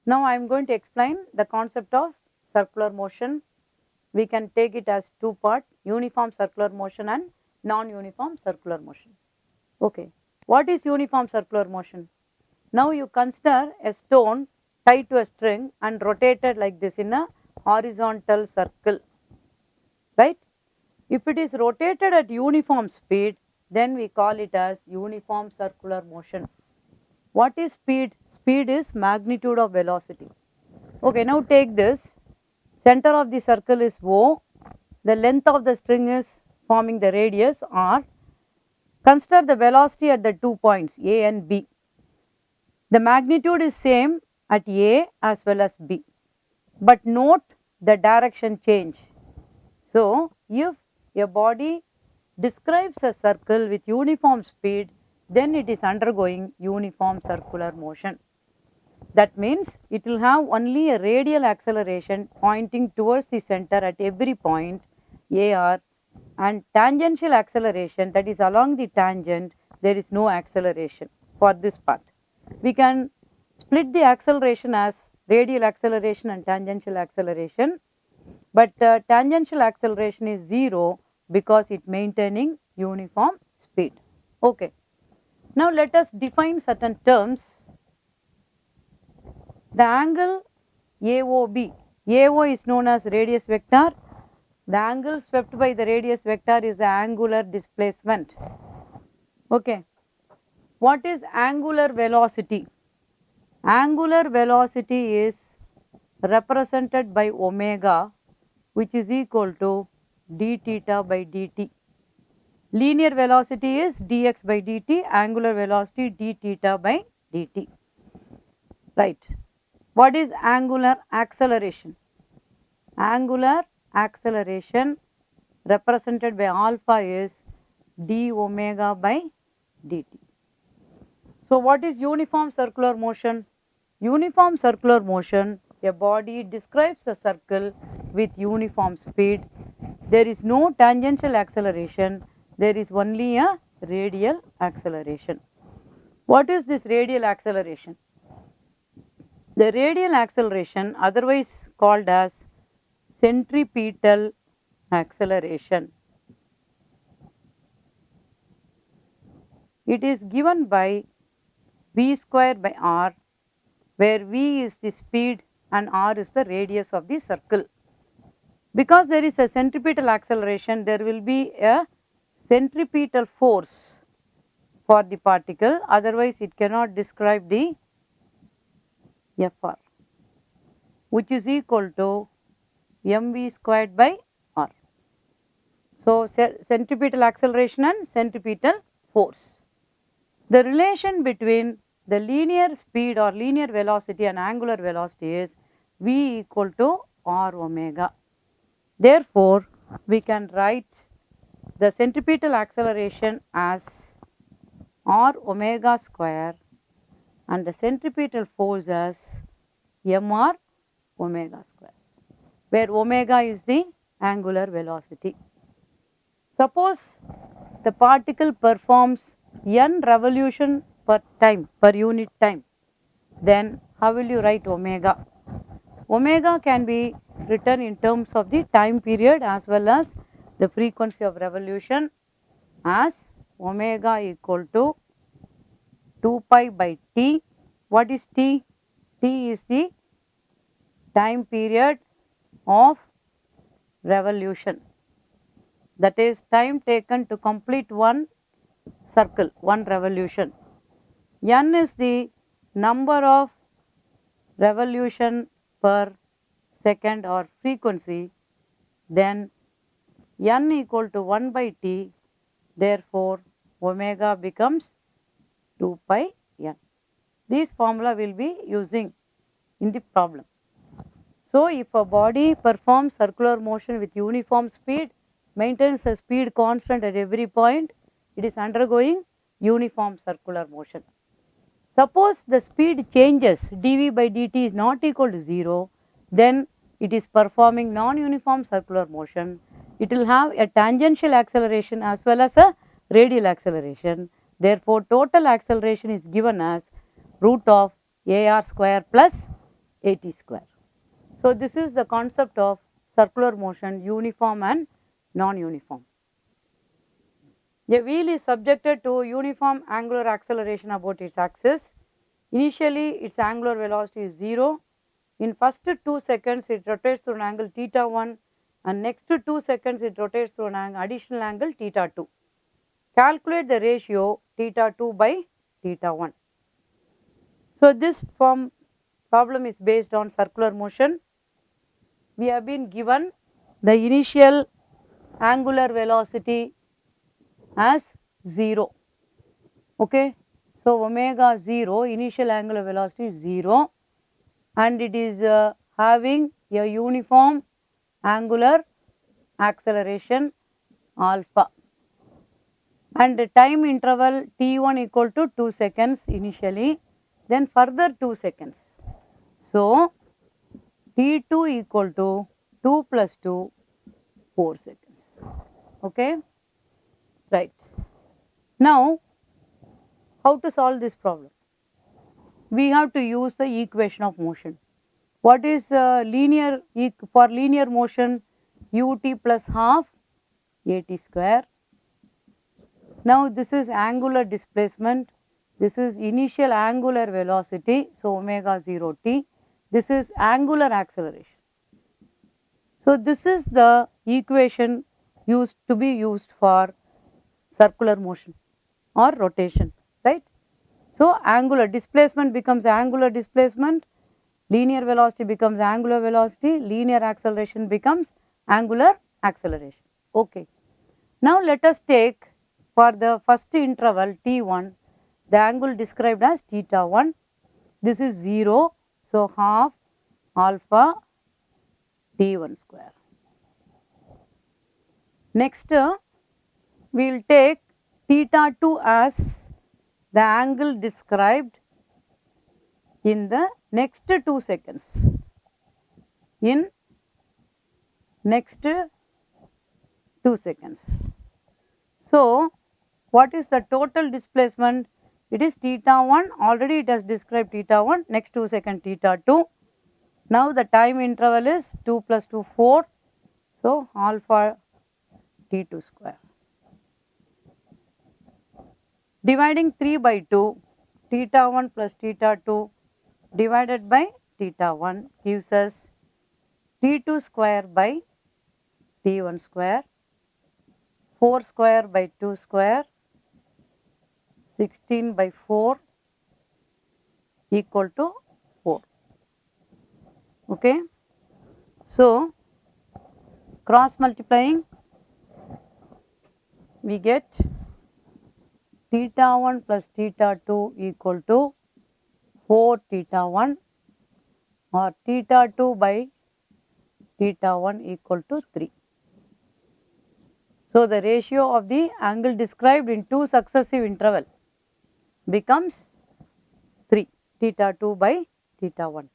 Now I am going to explain the concept of circular motion. We can take it as two parts, uniform circular motion and non-uniform circular motion. Okay, what is uniform circular motion? Now you consider a stone tied to a string and rotated like this in a horizontal circle, right? If it is rotated at uniform speed, then we call it as uniform circular motion. What is speed? Speed is magnitude of velocity. Okay, now take this. Center of the circle is O. The length of the string is forming the radius R. Consider the velocity at the 2 points A and B. The magnitude is same at A as well as B. But note the direction change. So, if a body describes a circle with uniform speed, then it is undergoing uniform circular motion. That means it will have only a radial acceleration pointing towards the center at every point AR, and tangential acceleration, that is along the tangent, there is no acceleration for this part. We can split the acceleration as radial acceleration and tangential acceleration, but tangential acceleration is 0 because it maintaining uniform speed. Okay. Now let us define certain terms. The angle AOB, AO is known as radius vector. The angle swept by the radius vector is the angular displacement. Okay. What is angular velocity? Angular velocity is represented by omega, which is equal to d theta by dt. Linear velocity is dx by dt, angular velocity d theta by dt. Right. What is angular acceleration? Angular acceleration represented by alpha is d omega by dt. So what is uniform circular motion? Uniform circular motion, a body describes a circle with uniform speed. There is no tangential acceleration, there is only a radial acceleration. What is this radial acceleration? The radial acceleration, otherwise called as centripetal acceleration, it is given by v square by r, where v is the speed and r is the radius of the circle. Because there is a centripetal acceleration, there will be a centripetal force for the particle, otherwise it cannot describe the Fr, which is equal to mv squared by r. So, centripetal acceleration and centripetal force. The relation between the linear speed or linear velocity and angular velocity is v equal to r omega. Therefore, we can write the centripetal acceleration as r omega square and the centripetal force as mr omega square, where omega is the angular velocity. Suppose the particle performs n revolution per time, per unit time, then how will you write omega? Omega can be written in terms of the time period as well as the frequency of revolution as omega equal to 2 pi by t. What is t? T is the time period of revolution, that is time taken to complete one circle, one revolution. N is the number of revolution per second or frequency, then n equal to 1 by t, therefore omega becomes 2 pi n. This formula will be using in the problem. So, if a body performs circular motion with uniform speed, maintains a speed constant at every point, it is undergoing uniform circular motion. Suppose the speed changes, dv by dt is not equal to 0, then it is performing non-uniform circular motion. It will have a tangential acceleration as well as a radial acceleration. Therefore, total acceleration is given as root of ar square plus at square. So this is the concept of circular motion, uniform and non-uniform. A wheel is subjected to uniform angular acceleration about its axis. Initially, its angular velocity is 0. In first 2 seconds, it rotates through an angle theta 1, and next 2 seconds, it rotates through an additional angle theta 2. Calculate the ratio theta 2 by theta 1. So this problem is based on circular motion. We have been given the initial angular velocity as 0. Okay, so omega 0, initial angular velocity is 0, and it is having a uniform angular acceleration alpha, and the time interval t1 equal to 2 seconds initially, then further 2 seconds. So t2 equal to 2 plus 2, 4 seconds. Okay, right. Now, how to solve this problem? We have to use the equation of motion. What is for linear motion? Ut plus half at square. Now this is angular displacement. This is initial angular velocity. So omega 0 t. This is angular acceleration. So this is the equation used for circular motion or rotation, right? So angular displacement becomes angular displacement, linear velocity becomes angular velocity, linear acceleration becomes angular acceleration. Okay. Now let us take for the first interval t1 the angle described as theta 1. This is 0. So half alpha t1 square. Next we will take theta 2 as the angle described in the next 2 seconds. In next 2 seconds. So what is the total displacement? It is theta 1, already it has described theta 1, next 2 seconds theta 2. Now the time interval is 2 plus 2, 4. So alpha t2 square. Dividing 3 by 2, theta 1 plus theta 2 divided by theta 1 gives us t2 square by t1 square, 4 square by 2 square, 16 by 4 equal to 4. Okay. So cross multiplying, we get theta 1 plus theta 2 equal to 4 theta 1, or theta 2 by theta 1 equal to 3. So the ratio of the angle described in 2 successive intervals becomes 3, theta 2 by theta 1.